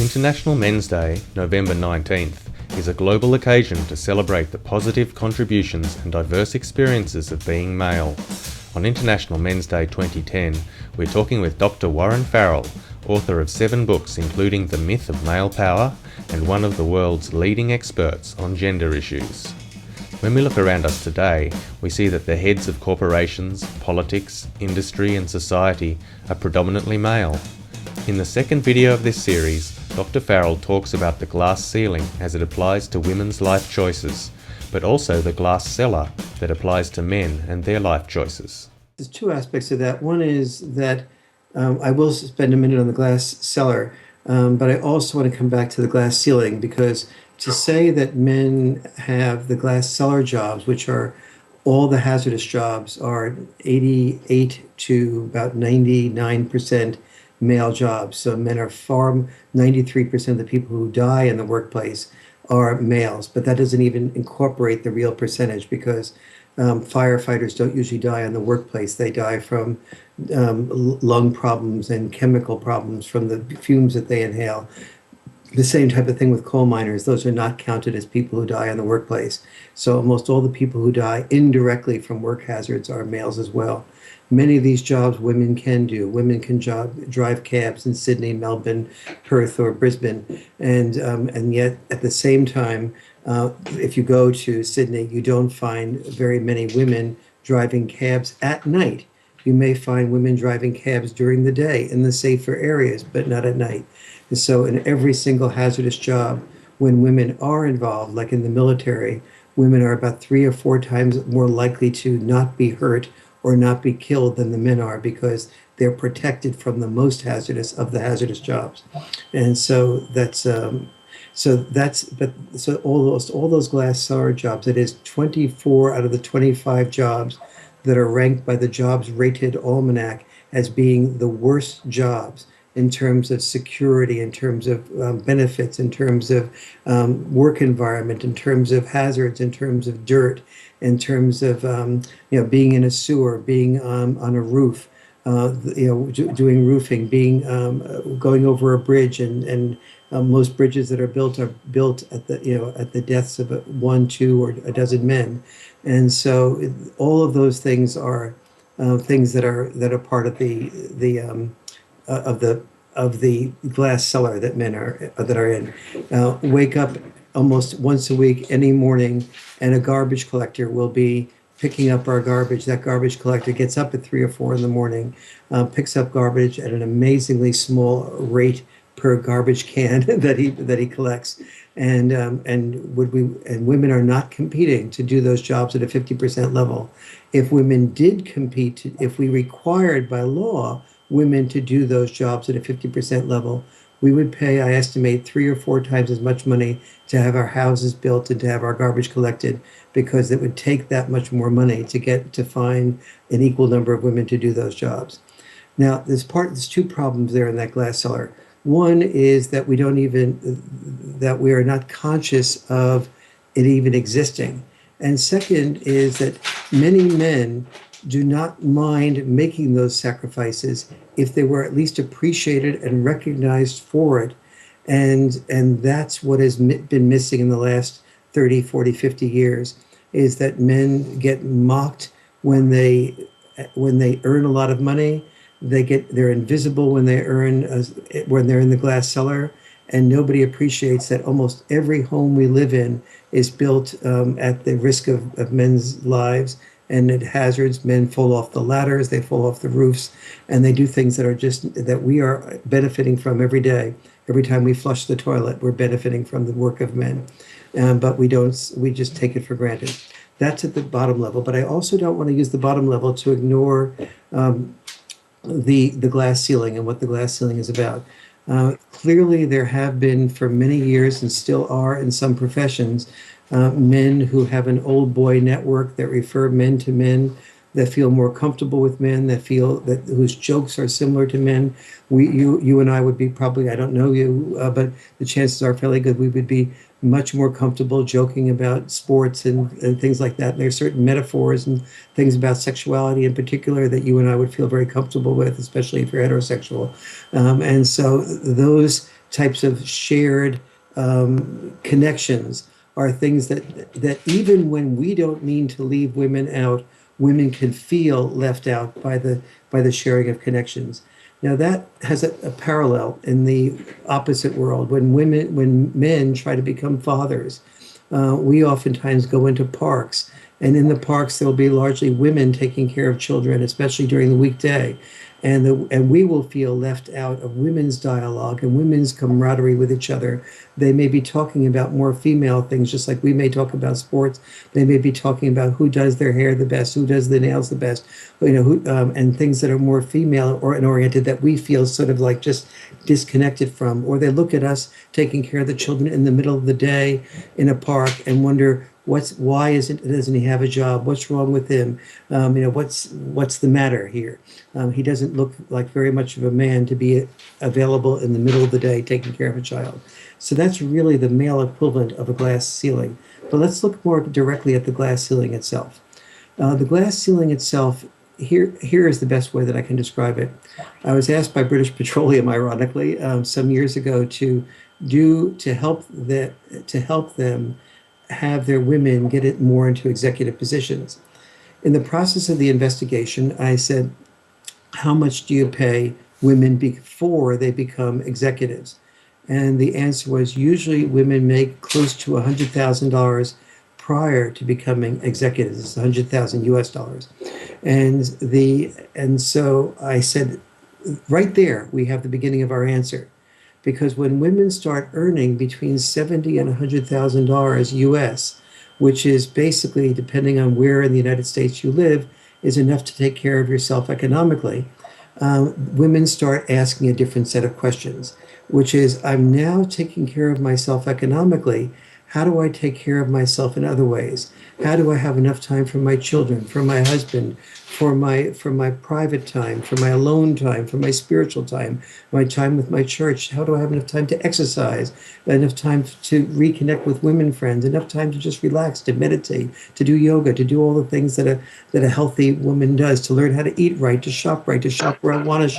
International Men's Day, November 19th, is a global occasion to celebrate the positive contributions and diverse experiences of being male. On International Men's Day 2010, we're talking with Dr. Warren Farrell, author of 7 books including The Myth of Male Power and one of the world's leading experts on gender issues. When we look around us today, we see that the heads of corporations, politics, industry and society are predominantly male. In the second video of this series, Dr. Farrell talks about the glass ceiling as it applies to women's life choices, but also the glass cellar that applies to men and their life choices. There's 2 aspects of that. One is that I will spend a minute on the glass cellar, but I also want to come back to the glass ceiling, because to say that men have the glass cellar jobs, which are all the hazardous jobs, are 88 to about 99% male jobs. So men are 93% of the people who die in the workplace are males, but that doesn't even incorporate the real percentage, because firefighters don't usually die in the workplace. They die from lung problems and chemical problems from the fumes that they inhale. The same type of thing with coal miners. Those are not counted as people who die in the workplace. So almost all the people who die indirectly from work hazards are males as well. Many of these jobs women can do. Women can drive cabs in Sydney, Melbourne, Perth, or Brisbane. And yet at the same time, if you go to Sydney, you don't find very many women driving cabs at night. You may find women driving cabs during the day in the safer areas, but not at night. And so in every single hazardous job, when women are involved, like in the military, women are about 3 or 4 times more likely to not be hurt or not be killed than the men are, because they're protected from the most hazardous of the hazardous jobs. And so all those glass cellar jobs, it is 24 out of the 25 jobs that are ranked by the Jobs Rated Almanac as being the worst jobs in terms of security, in terms of benefits, in terms of work environment, in terms of hazards, in terms of dirt, in terms of being in a sewer, being on a roof, doing roofing, going over a bridge, and most bridges that are built at the deaths of 1, 2, or a dozen men. And so all of those things are things that are part of the glass cellar that men are in. Wake up almost once a week, any morning, and a garbage collector will be picking up our garbage. That garbage collector gets up at 3 or 4 in the morning, picks up garbage at an amazingly small rate per garbage can that he collects, and women are not competing to do those jobs at a 50% level. If women did compete, if we required by law women to do those jobs at a 50% level, we would pay, I estimate, 3 or 4 times as much money to have our houses built and to have our garbage collected, because it would take that much more money to find an equal number of women to do those jobs. Now, there's 2 problems there in that glass cellar. One is that we are not conscious of it even existing. And second is that many men do not mind making those sacrifices if they were at least appreciated and recognized for it. And that's what has been missing in the last 30, 40, 50 years, is that men get mocked when they earn a lot of money. They're invisible when they're in the glass cellar, and nobody appreciates that almost every home we live in is built at the risk of men's lives. And at hazards, men fall off the ladders, they fall off the roofs, and they do things that we are benefiting from every day. Every time we flush the toilet, we're benefiting from the work of men, but we just take it for granted. That's at the bottom level. But I also don't want to use the bottom level to ignore the glass ceiling and what the glass ceiling is about. Clearly, there have been for many years, and still are in some professions, men who have an old boy network that refer men to men, that feel more comfortable with men, whose jokes are similar to men. You and I would be probably, I don't know you, but the chances are fairly good we would be much more comfortable joking about sports and things like that. And there are certain metaphors and things about sexuality in particular that you and I would feel very comfortable with, especially if you're heterosexual. And so those types of shared connections are things that even when we don't mean to leave women out, women can feel left out by the sharing of connections. Now that has a parallel in the opposite world. When men try to become fathers, we oftentimes go into parks, and in the parks there will be largely women taking care of children, especially during the weekday, and we will feel left out of women's dialogue and women's camaraderie with each other. They may be talking about more female things, just like we may talk about sports. They may be talking about who does their hair the best, who does the nails the best, and things that are more female oriented that we feel sort of like just disconnected from. Or they look at us taking care of the children in the middle of the day in a park and wonder why doesn't he have a job? What's wrong with him? What's the matter here? He doesn't look like very much of a man to be available in the middle of the day taking care of a child. So that's really the male equivalent of a glass ceiling. But let's look more directly at the glass ceiling itself. The glass ceiling itself, here is the best way that I can describe it. I was asked by British Petroleum, ironically, some years ago to help them have their women get it more into executive positions. In the process of the investigation, I said, how much do you pay women before they become executives? And the answer was usually women make close to $100,000 prior to becoming executives. It's 100,000 US dollars. And so I said, right there, we have the beginning of our answer. Because when women start earning between $70,000 and $100,000 US, which is basically, depending on where in the United States you live, is enough to take care of yourself economically, women start asking a different set of questions, which is, I'm now taking care of myself economically. How do I take care of myself in other ways? How do I have enough time for my children, for my husband, for my private time, for my alone time, for my spiritual time, my time with my church? How do I have enough time to exercise, enough time to reconnect with women friends, enough time to just relax, to meditate, to do yoga, to do all the things that a healthy woman does, to learn how to eat right, to shop where I want to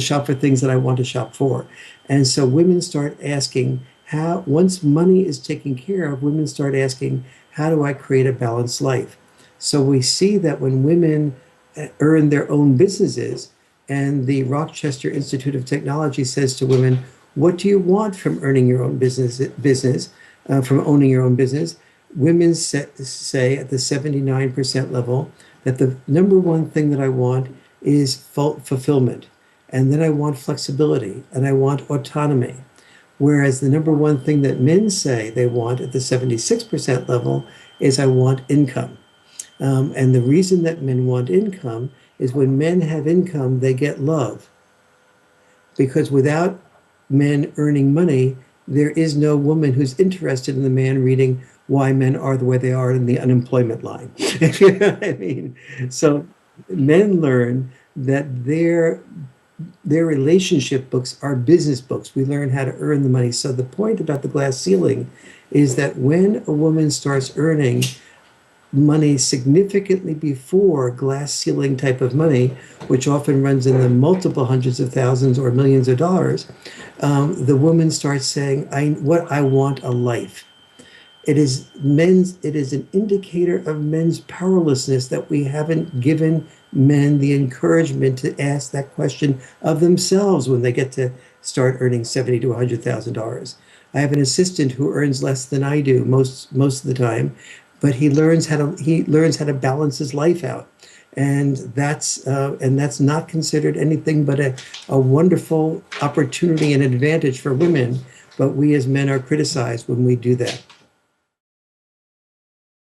shop for things that I want to shop for. And so women start asking, once money is taken care of, women start asking, how do I create a balanced life? So we see that when women earn their own businesses, and the Rochester Institute of Technology says to women, what do you want from earning your own from owning your own business? Women say at the 79% level that the number one thing that I want is fulfillment. And then I want flexibility, and I want autonomy. Whereas the number one thing that men say they want at the 76% level is, I want income. And the reason that men want income is when men have income, they get love. Because without men earning money, there is no woman who's interested in the man reading why men are the way they are in the unemployment line. You know what I mean? So men learn that their relationship books are business books. We learn how to earn the money. So the point about the glass ceiling is that when a woman starts earning money significantly before glass ceiling type of money, which often runs in the multiple hundreds of thousands or millions of dollars, the woman starts saying, I want a life. It is an indicator of men's powerlessness that we haven't given men the encouragement to ask that question of themselves when they get to start earning $70,000 to $100,000. I have an assistant who earns less than I do most of the time, but he learns how to balance his life out, and that's not considered anything but a wonderful opportunity and advantage for women. But we as men are criticized when we do that.